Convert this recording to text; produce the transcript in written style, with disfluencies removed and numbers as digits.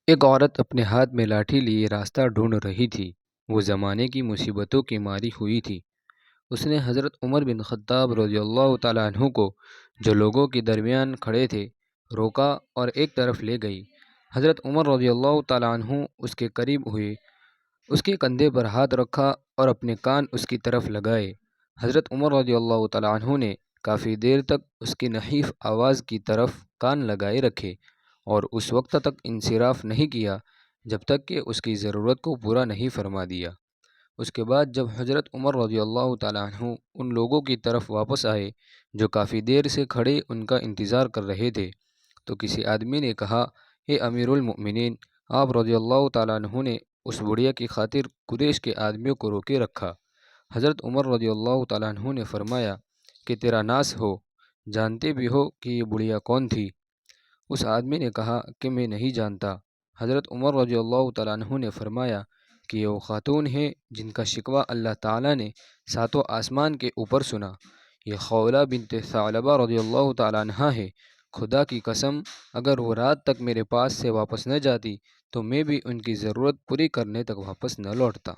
ایک عورت اپنے ہاتھ میں لاٹھی لیے راستہ ڈھونڈ رہی تھی۔ وہ زمانے کی مصیبتوں کی ماری ہوئی تھی۔ اس نے حضرت عمر بن خطاب رضی اللہ تعالیٰ عنہ کو، جو لوگوں کے درمیان کھڑے تھے، روکا اور ایک طرف لے گئی۔ حضرت عمر رضی اللہ تعالیٰ عنہ اس کے قریب ہوئے، اس کے کندھے پر ہاتھ رکھا اور اپنے کان اس کی طرف لگائے۔ حضرت عمر رضی اللہ تعالیٰ عنہ نے کافی دیر تک اس کی نحیف آواز کی طرف کان لگائے رکھے اور اس وقت تک انصراف نہیں کیا جب تک کہ اس کی ضرورت کو پورا نہیں فرما دیا۔ اس کے بعد جب حضرت عمر رضی اللہ تعالیٰ عنہ ان لوگوں کی طرف واپس آئے جو کافی دیر سے کھڑے ان کا انتظار کر رہے تھے، تو کسی آدمی نے کہا، اے امیر المؤمنین، آپ رضی اللہ تعالیٰ عنہ نے اس بڑھیا کی خاطر قریش کے آدمیوں کو روکے رکھا۔ حضرت عمر رضی اللہ تعالیٰ عنہ نے فرمایا کہ تیرا ناس ہو، جانتے بھی ہو کہ یہ بڑھیا کون تھی؟ اس آدمی نے کہا کہ میں نہیں جانتا۔ حضرت عمر رضی اللہ تعالیٰ عنہ نے فرمایا کہ یہ وہ خاتون ہے جن کا شکوہ اللہ تعالیٰ نے ساتوں آسمان کے اوپر سنا۔ یہ خولہ بنت ثعلبہ رضی اللہ تعالیٰ عنہ ہے۔ خدا کی قسم، اگر وہ رات تک میرے پاس سے واپس نہ جاتی تو میں بھی ان کی ضرورت پوری کرنے تک واپس نہ لوٹتا۔